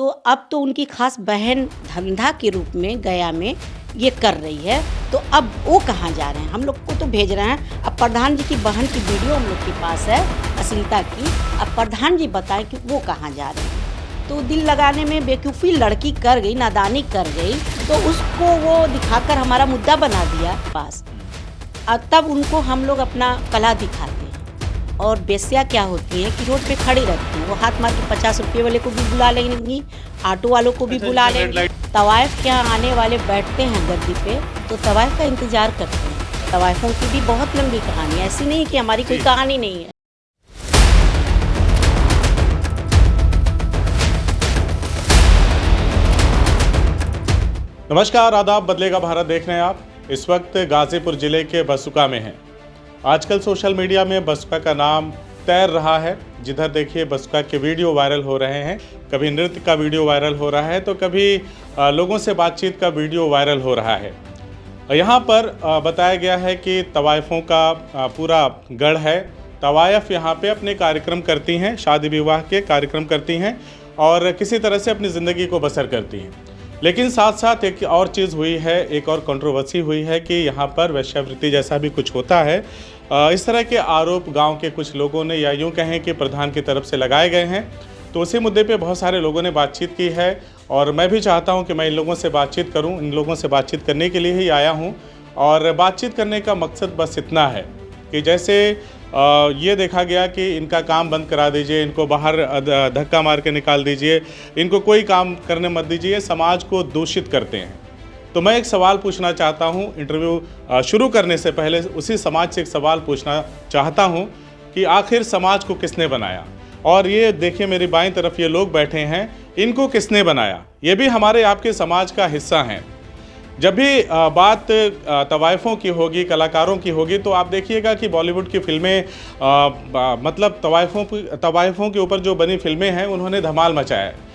तो अब तो उनकी खास बहन धंधा के रूप में गया में ये कर रही है, तो अब वो कहाँ जा रहे हैं? हम लोग को तो भेज रहे हैं। अब प्रधान जी की बहन की वीडियो हम लोग के पास है, अश्लीलता की। अब प्रधान जी बताएं कि वो कहाँ जा रहे हैं। तो दिल लगाने में बेवकूफ़ी लड़की कर गई, नादानी कर गई, तो उसको वो दिखाकर हमारा मुद्दा बना दिया पास। और तब उनको हम लोग अपना कला दिखाते हैं। और बेस्या क्या होती है कि रोड पे खड़ी रहती हैं, वो हाथ मार के 50 रुपये वाले को भी बुला लेंगी, ऑटो वालों को भी बुला लेंगी। तवाइफ के यहाँ आने वाले बैठते हैं गर्दी पे, तो तवाइफ का इंतज़ार करते हैं। तवाइफों की भी बहुत लंबी कहानी है, ऐसी नहीं कि हमारी कोई कहानी नहीं है। नमस्कार, आदाब, बदलेगा भारत देख रहे हैं आप। इस वक्त गाजीपुर जिले के बसुका में हैं। आजकल सोशल मीडिया में बसुका का नाम तैर रहा है। जिधर देखिए बसुका के वीडियो वायरल हो रहे हैं। कभी नृत्य का वीडियो वायरल हो रहा है, तो कभी लोगों से बातचीत का वीडियो वायरल हो रहा है। यहाँ पर बताया गया है कि तवाइफों का पूरा गढ़ है। तवाइफ यहाँ पे अपने कार्यक्रम करती हैं, शादी विवाह के कार्यक्रम करती हैं और किसी तरह से अपनी ज़िंदगी को बसर करती हैं। लेकिन साथ साथ एक और चीज़ हुई है, एक और कंट्रोवर्सी हुई है कि यहाँ पर वेश्यावृत्ति जैसा भी कुछ होता है। इस तरह के आरोप गांव के कुछ लोगों ने, या यूँ कहें कि प्रधान की तरफ से लगाए गए हैं। तो उसी मुद्दे पे बहुत सारे लोगों ने बातचीत की है और मैं भी चाहता हूँ कि मैं इन लोगों से बातचीत करूँ। इन लोगों से बातचीत करने के लिए ही आया हूँ और बातचीत करने का मकसद बस इतना है कि जैसे ये देखा गया कि इनका काम बंद करा दीजिए, इनको बाहर धक्का मार के निकाल दीजिए, इनको कोई काम करने मत दीजिए, समाज को दूषित करते हैं। तो मैं एक सवाल पूछना चाहता हूँ, इंटरव्यू शुरू करने से पहले उसी समाज से एक सवाल पूछना चाहता हूँ कि आखिर समाज को किसने बनाया? और ये देखिए मेरी बाईं तरफ ये लोग बैठे हैं, इनको किसने बनाया? ये भी हमारे आपके समाज का हिस्सा हैं। जब भी बात तवाइफों की होगी, कलाकारों की होगी, तो आप देखिएगा कि बॉलीवुड की फिल्में मतलब तवाइफों के ऊपर जो बनी फिल्में हैं उन्होंने धमाल मचाया है।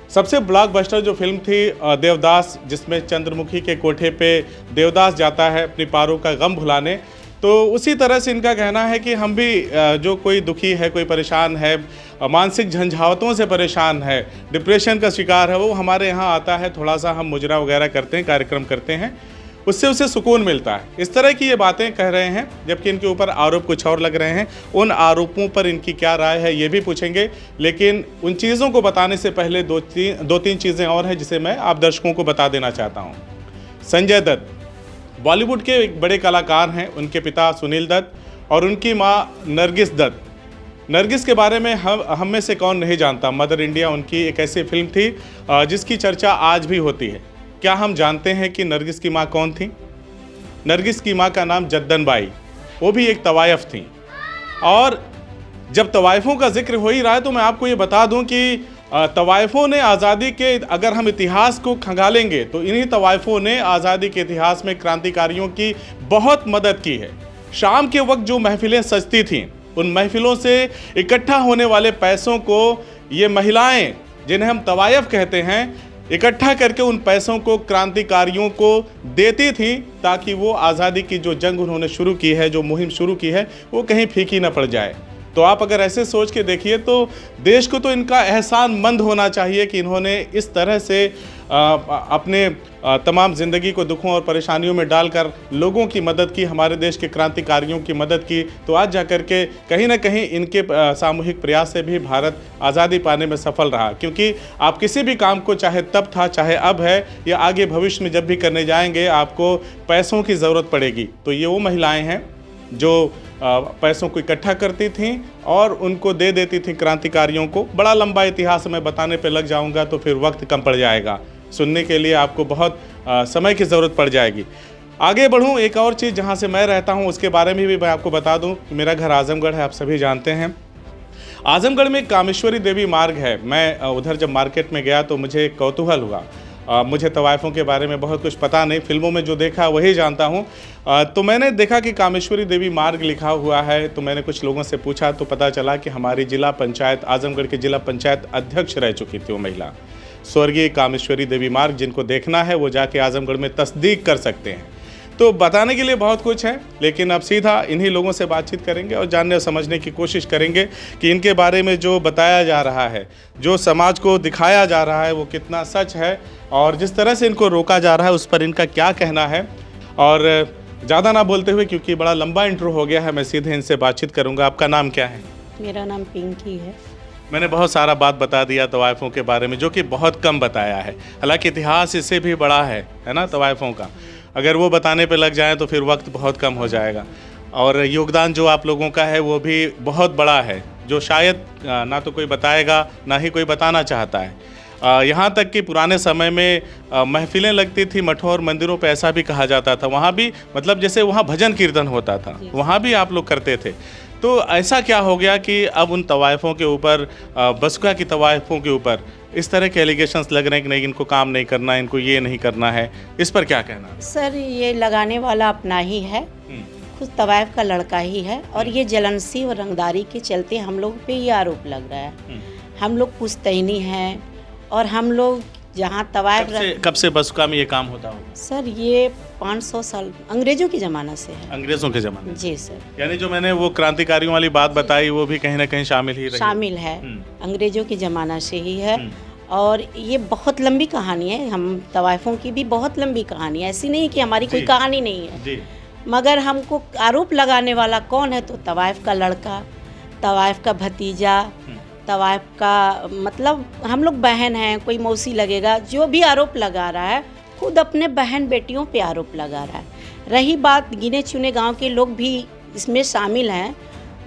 सबसे ब्लॉकबस्टर जो फिल्म थी देवदास, जिसमें चंद्रमुखी के कोठे पे देवदास जाता है अपनी पारो का गम भुलाने। तो उसी तरह से इनका कहना है कि हम भी जो कोई दुखी है, कोई परेशान है, मानसिक झंझावतों से परेशान है, डिप्रेशन का शिकार है, वो हमारे यहाँ आता है, थोड़ा सा हम मुजरा वगैरह करते हैं, कार्यक्रम करते हैं, उससे उसे सुकून मिलता है। इस तरह की ये बातें कह रहे हैं, जबकि इनके ऊपर आरोप कुछ और लग रहे हैं। उन आरोपों पर इनकी क्या राय है ये भी पूछेंगे, लेकिन उन चीज़ों को बताने से पहले दो तीन चीज़ें और हैं जिसे मैं आप दर्शकों को बता देना चाहता हूँ। संजय दत्त बॉलीवुड के एक बड़े कलाकार हैं। उनके पिता सुनील दत्त और उनकी माँ नरगिस दत्त। नरगिस के बारे में हम में से कौन नहीं जानता। मदर इंडिया उनकी एक ऐसी फिल्म थी जिसकी चर्चा आज भी होती है। क्या हम जानते हैं कि नरगिस की माँ कौन थी? नरगिस की माँ का नाम जद्दन बाई, वो भी एक तवाइफ थी। और जब तवाइफों का जिक्र हो ही रहा है तो मैं आपको ये बता दूं कि तवाइफों ने आज़ादी के, अगर हम इतिहास को खंगालेंगे तो इन्हीं तवाइफों ने आज़ादी के इतिहास में क्रांतिकारियों की बहुत मदद की है। शाम के वक्त जो महफिलें सजती थीं, उन महफिलों से इकट्ठा होने वाले पैसों को ये महिलाएं, जिन्हें हम तवाइफ कहते हैं, इकट्ठा करके उन पैसों को क्रांतिकारियों को देती थी, ताकि वो आज़ादी की जो जंग उन्होंने शुरू की है, जो मुहिम शुरू की है, वो कहीं फीकी न पड़ जाए। तो आप अगर ऐसे सोच के देखिए तो देश को तो इनका एहसानमंद होना चाहिए कि इन्होंने इस तरह से अपने तमाम ज़िंदगी को दुखों और परेशानियों में डालकर लोगों की मदद की, हमारे देश के क्रांतिकारियों की मदद की। तो आज जाकर के कहीं ना कहीं इनके सामूहिक प्रयास से भी भारत आज़ादी पाने में सफल रहा। क्योंकि आप किसी भी काम को, चाहे तब था, चाहे अब है, या आगे भविष्य में जब भी करने जाएंगे, आपको पैसों की ज़रूरत पड़ेगी। तो ये वो महिलाएँ हैं जो पैसों को इकट्ठा करती थीं और उनको दे देती थीं क्रांतिकारियों को। बड़ा लंबा इतिहास मैं बताने पे लग जाऊंगा तो फिर वक्त कम पड़ जाएगा, सुनने के लिए आपको बहुत समय की ज़रूरत पड़ जाएगी। आगे बढ़ूं, एक और चीज़ जहां से मैं रहता हूं उसके बारे में भी मैं आपको बता दूं। मेरा घर आजमगढ़ है, आप सभी जानते हैं। आजमगढ़ में कामेश्वरी देवी मार्ग है। मैं उधर जब मार्केट में गया तो मुझे कौतूहल हुआ। मुझे तवाइफों के बारे में बहुत कुछ पता नहीं, फिल्मों में जो देखा वही जानता हूँ। तो मैंने देखा कि कामेश्वरी देवी मार्ग लिखा हुआ है। तो मैंने कुछ लोगों से पूछा तो पता चला कि हमारी जिला पंचायत, आजमगढ़ की जिला पंचायत अध्यक्ष रह चुकी थी वो महिला, स्वर्गीय कामेश्वरी देवी मार्ग। जिनको देखना है वो जाके आजमगढ़ में तस्दीक कर सकते हैं। तो बताने के लिए बहुत कुछ है, लेकिन अब सीधा इन्हीं लोगों से बातचीत करेंगे और जानने और समझने की कोशिश करेंगे कि इनके बारे में जो बताया जा रहा है, जो समाज को दिखाया जा रहा है, वो कितना सच है और जिस तरह से इनको रोका जा रहा है उस पर इनका क्या कहना है। और ज़्यादा ना बोलते हुए, क्योंकि बड़ा लंबा इंट्रो हो गया है, मैं सीधे इनसे बातचीत करूँगा। आपका नाम क्या है? मेरा नाम पिंकी है। मैंने बहुत सारा बात बता दिया तवाइफ़ों के बारे में, जो कि बहुत कम बताया है। हालांकि इतिहास इससे भी बड़ा है ना तवाइफ़ों का। अगर वो बताने पे लग जाएं तो फिर वक्त बहुत कम हो जाएगा। और योगदान जो आप लोगों का है वो भी बहुत बड़ा है, जो शायद ना तो कोई बताएगा ना ही कोई बताना चाहता है। यहाँ तक कि पुराने समय में महफिलें लगती थी मठों और मंदिरों पे, ऐसा भी कहा जाता था। वहाँ भी मतलब जैसे वहाँ भजन कीर्तन होता था, वहाँ भी आप लोग करते थे। तो ऐसा क्या हो गया कि अब उन तवाइफ़ों के ऊपर, बसुका की तवाइफ़ों के ऊपर इस तरह के एलिगेशंस लग रहे हैं कि नहीं, इनको काम नहीं करना है, इनको ये नहीं करना है, इस पर क्या कहना है? सर ये लगाने वाला अपना ही है, खुद तवाइफ का लड़का ही है और ये जलनसी और रंगदारी के चलते हम लोग पे ये आरोप लग रहा है। हम लोग पुश्तैनी हैं और हम लोग जहाँ तवाइफ कब से बसुका में ये काम होता होगा? सर ये 500 साल अंग्रेजों के ज़माना से है। अंग्रेज़ों के ज़माने? जी सर। यानी जो मैंने वो क्रांतिकारियों वाली बात बताई वो भी कहीं ना कहीं शामिल ही रही? शामिल है, अंग्रेजों के ज़माना से ही है। और ये बहुत लंबी कहानी है, हम तवाइफों की भी बहुत लंबी कहानी है, ऐसी नहीं कि हमारी कोई कहानी नहीं है जी। मगर हमको आरोप लगाने वाला कौन है? तो तवाइफ का लड़का, तवाइफ का भतीजा, तवाइफ का मतलब हम लोग बहन हैं, कोई मौसी लगेगा। जो भी आरोप लगा रहा है खुद अपने बहन बेटियों पे आरोप लगा रहा है। रही बात गिने चुने गांव के लोग भी इसमें शामिल हैं,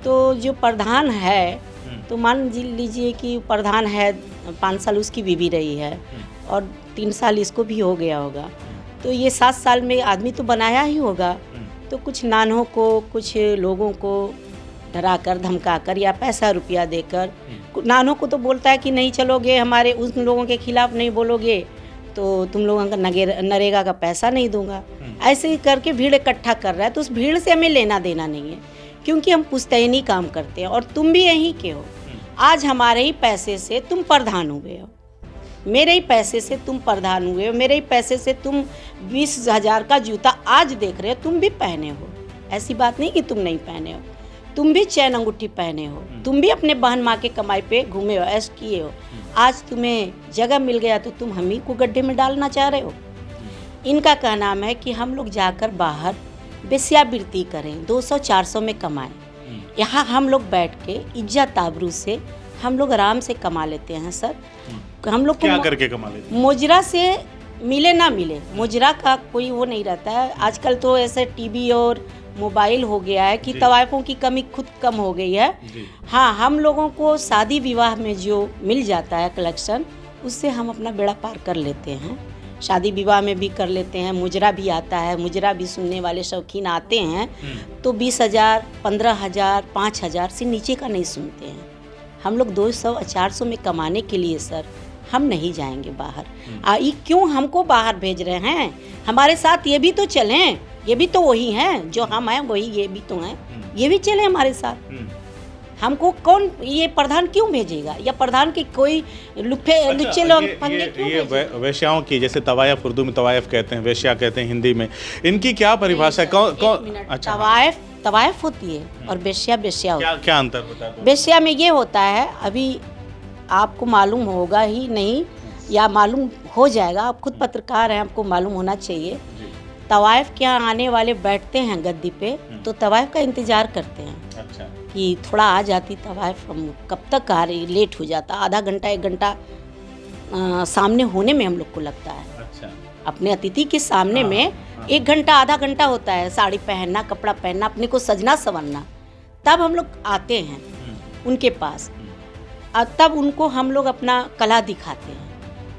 तो जो प्रधान है, तो मान लीजिए कि प्रधान है, 5 साल उसकी बीवी रही है और 3 साल इसको भी हो गया होगा, तो ये 7 साल में आदमी तो बनाया ही होगा। तो कुछ नानों को, कुछ लोगों को डरा कर धमका कर या पैसा रुपया देकर, नानों को तो बोलता है कि नहीं चलोगे, हमारे उन लोगों के खिलाफ नहीं बोलोगे तो तुम लोगों का नरेगा का पैसा नहीं दूंगा। ऐसे ही करके भीड़ इकट्ठा कर रहा है। तो उस भीड़ से हमें लेना देना नहीं है, क्योंकि हम पुश्तैनी काम करते हैं और तुम भी यहीं के हो। आज हमारे ही पैसे से तुम प्रधान हुए हो, मेरे ही पैसे से तुम प्रधान हुए हो, मेरे ही पैसे से तुम 20,000 का जूता आज देख रहे हो, तुम भी पहने हो। ऐसी बात नहीं कि तुम नहीं पहने हो, तुम भी चैन अंगूठी पहने हो, तुम भी अपने बहन माँ के कमाई पे घूमे हो, ऐश किए हो। आज तुम्हें जगह मिल गया तो तुम हम ही को गड्ढे में डालना चाह रहे हो। इनका कहना है कि हम लोग जाकर बाहर वेश्यावृत्ति करें, 200-400 में कमाएं। यहाँ हम लोग बैठ के इज्जत आबरू से हम लोग आराम से कमा लेते हैं। सर हम लोग क्या करके कमा लेते हैं? मुजरा से मिले ना मिले, मुजरा का कोई वो नहीं रहता है। आजकल तो ऐसे टीवी और मोबाइल हो गया है कि तवाइफों की कमी खुद कम हो गई है। हाँ, हम लोगों को शादी विवाह में जो मिल जाता है कलेक्शन, उससे हम अपना बेड़ा पार कर लेते हैं। शादी विवाह में भी कर लेते हैं, मुजरा भी आता है, मुजरा भी सुनने वाले शौकीन आते हैं तो 20,000, 15,000, 5,000 से नीचे का नहीं सुनते हैं। हम लोग 200-400 में कमाने के लिए सर हम नहीं जाएंगे बाहर। ये क्यों हमको बाहर भेज रहे हैं? हमारे साथ ये भी तो चलें, ये भी तो वही हैं जो हम हैं, वही ये भी तो हैं, ये भी चले हमारे साथ। हमको कौन ये प्रधान क्यों भेजेगा? या प्रधान के कोई लुच्चे लोग फंदे क्यों भेजेगा? ये वेश्याओं की, जैसे तवायफ, उर्दू में तवायफ कहते हैं, वेश्या कहते हैं हिंदी में, इनकी क्या परिभाषा है? कौन? अच्छा, तवायफ होती है और वेश्या होती है। क्या अंतर होता है? वेश्या में ये होता है, अभी आपको मालूम होगा ही नहीं या मालूम हो जाएगा, आप खुद पत्रकार हैं, आपको मालूम होना चाहिए। तवाइफ के यहाँ आने वाले बैठते हैं गद्दी पे तो तवाइफ का इंतज़ार करते हैं। अच्छा। कि थोड़ा आ जाती तवाइफ, हम कब तक आ रही, लेट हो जाता, आधा घंटा 1 घंटा सामने होने में हम लोग को लगता है। अच्छा। अपने अतिथि के सामने में 1 घंटा आधा घंटा होता है, साड़ी पहनना, कपड़ा पहनना, अपने को सजना संवरना, तब हम लोग आते हैं उनके पास और तब उनको हम लोग अपना कला दिखाते हैं।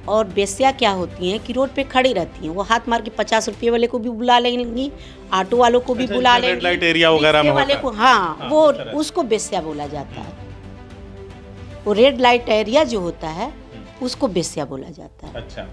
और वेश्या क्या होती हैं कि रोड पे खड़ी रहती हैं, वो हाथ मार के 50 रुपये वाले को भी बुला लेंगी, ऑटो वालों को भी बुला लेंगी, रेड लाइट एरिया वगैरह में वाले को। हाँ, वो उसको वेश्या बोला जाता है। वो रेड लाइट एरिया जो होता है उसको वेश्या बोला जाता है। अच्छा।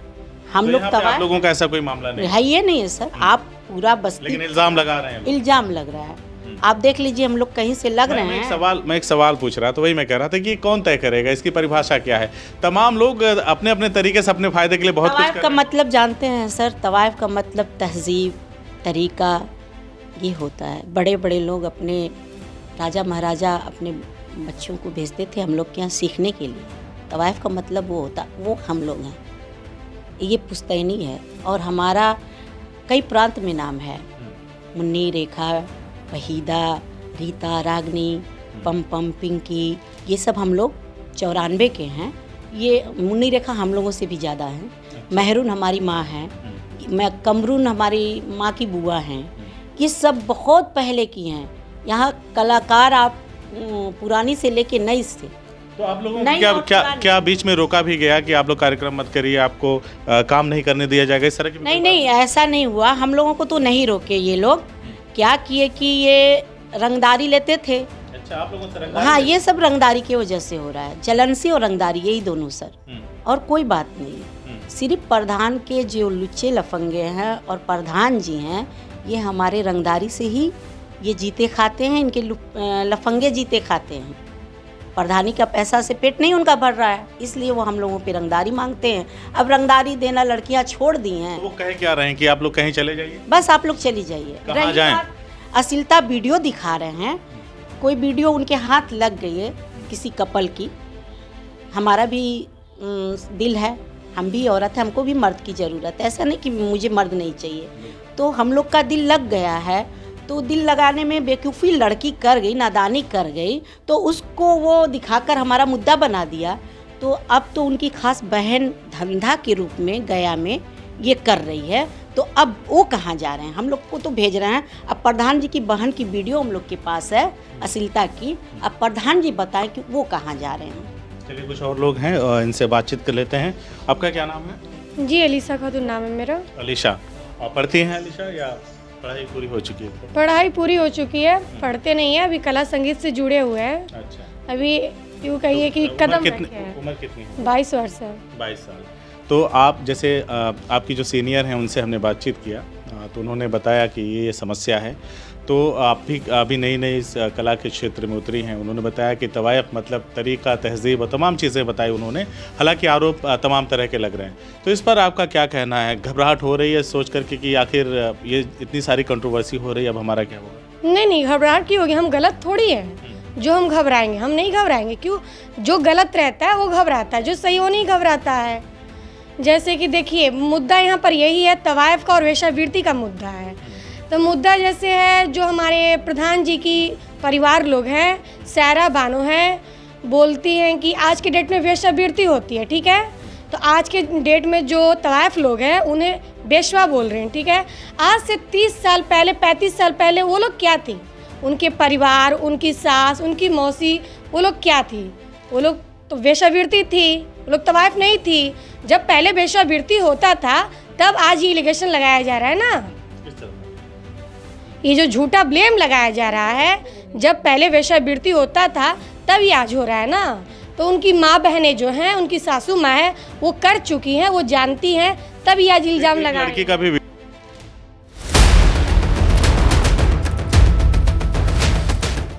हम लोग आप लोगों का ऐसा कोई मामला नहीं है? ये नहीं है सर, आप पूरा बस्ती, लेकिन इल्जाम लगा रहे हैं। इल्जाम लग रहा है, आप देख लीजिए, हम लोग कहीं से लग रहे हैं। मैं एक सवाल पूछ रहा था, वही मैं कह रहा था कि कौन तय करेगा, इसकी परिभाषा क्या है? तमाम लोग अपने अपने तरीके से अपने फायदे के लिए बहुत कुछ तवाइफ का मतलब जानते हैं सर? तवाइफ का मतलब तहजीब, तरीका ये होता है। बड़े बड़े लोग अपने राजा महाराजा अपने बच्चों को भेजते थे हम लोग के यहाँ सीखने के लिए। तवाइफ का मतलब वो होता, वो हम लोग हैं। ये पुश्तैनी है और हमारा कई प्रांत में नाम है। मुन्नी, रेखा, वहीदा, रीता, रागनी, पम पम, पिंकी, ये सब हम लोग 94 के हैं। ये मुन्नी रेखा हम लोगों से भी ज़्यादा हैं। मेहरून हमारी माँ है, मैं कमरून हमारी माँ की बुआ हैं। ये सब बहुत पहले की हैं। यहाँ कलाकार आप पुरानी से लेके नई से। तो आप लोगों को क्या बीच में रोका भी गया कि आप लोग कार्यक्रम मत करिए, आपको काम नहीं करने दिया जाएगा, इस तरह की? नहीं, ऐसा नहीं हुआ। हम लोगों को तो नहीं रोके। ये लोग क्या किए कि ये रंगदारी लेते थे। अच्छा, आप लोगों से रंगदारी? हाँ, ये सब रंगदारी की वजह से हो रहा है। जलन से और रंगदारी, यही दोनों सर, और कोई बात नहीं। सिर्फ प्रधान के जो लुच्चे लफंगे हैं और प्रधान जी हैं, ये हमारे रंगदारी से ही ये जीते खाते हैं। इनके लफंगे जीते खाते हैं। प्रधानी का पैसा से पेट नहीं उनका भर रहा है, इसलिए वो हम लोगों पे रंगदारी मांगते हैं। अब रंगदारी देना लड़कियां छोड़ दी हैं। तो वो कह क्या रहे हैं कि आप लोग कहीं चले जाइए? बस आप लोग चली जाइए। कहाँ जाएं? अश्लीलता वीडियो दिखा रहे हैं। कोई वीडियो उनके हाथ लग गई है किसी कपल की। हमारा भी दिल है, हम भी औरत है, हमको भी मर्द की ज़रूरत है। ऐसा नहीं कि मुझे मर्द नहीं चाहिए। तो हम लोग का दिल लग गया है, तो दिल लगाने में बेवकूफ़ी लड़की कर गई, नादानी कर गई, तो उसको वो दिखाकर हमारा मुद्दा बना दिया। तो अब तो उनकी खास बहन धंधा के रूप में गया में ये कर रही है। तो अब वो कहाँ जा रहे हैं? हम लोग को तो भेज रहे हैं। अब प्रधान जी की बहन की वीडियो हम लोग के पास है अश्लीलता की। अब प्रधान जी बताएं कि वो कहाँ जा रहे हैं। चलिए, कुछ और लोग हैं, इनसे बातचीत कर लेते हैं। आपका क्या नाम है? जी, अलीशा खातून नाम है मेरा। अलीशा, आप पढ़ती हैं अलीशा या पढ़ाई पूरी हो चुकी है? पढ़ाई पूरी हो चुकी है, पढ़ते नहीं है, अभी कला संगीत से जुड़े हुए हैं। अच्छा, अभी यूँ कहिए कि कदम रखे हैं। उम्र कितनी है? 22 वर्ष है। 22 साल। तो आप जैसे आपकी जो सीनियर हैं उनसे हमने बातचीत किया, तो उन्होंने बताया कि ये समस्या है। तो आप भी अभी नई नई इस कला के क्षेत्र में उतरी हैं। उन्होंने बताया कि तवायफ मतलब तरीका, तहज़ीब और तमाम चीज़ें बताई उन्होंने। हालांकि आरोप तमाम तरह के लग रहे हैं। तो इस पर आपका क्या कहना है? घबराहट हो रही है सोच करके कि आखिर ये इतनी सारी कंट्रोवर्सी हो रही है, अब हमारा क्या होगा? नहीं, घबराहट क्यों होगी? हम गलत थोड़ी है जो हम घबराएंगे। हम नहीं घबराएंगे। क्यों? जो गलत रहता है वो घबराता है, जो सही वो नहीं घबराता है। जैसे कि देखिए, मुद्दा यहाँ पर यही है, तवायफ का और वेश्यावृत्ति का मुद्दा है। तो मुद्दा जैसे है, जो हमारे प्रधान जी की परिवार लोग हैं, सायरा बानो हैं, बोलती हैं कि आज के डेट में वेश्यावृत्ति होती है, ठीक है। तो आज के डेट में जो तवायफ लोग हैं उन्हें बेशवा बोल रहे हैं, ठीक है। आज से 30 साल पहले, 35 साल पहले वो लोग क्या थी? उनके परिवार, उनकी सास, उनकी मौसी, वो लोग क्या थी? वो लोग तो वेश्यावृत्ति थी, वो लोग तवायफ नहीं थी। जब पहले वेश्यावृत्ति होता था तब आज ये एलिगेशन लगाया जा रहा है ना। ये जो झूठा ब्लेम लगाया जा रहा है, जब पहले वेश्यावृत्ति होता था तब ये आज हो रहा है ना। तो उनकी माँ बहनें जो हैं, उनकी सासू माँ है, वो कर चुकी हैं, वो जानती हैं, तब ये आज इल्ज़ाम लगा। लड़की का भी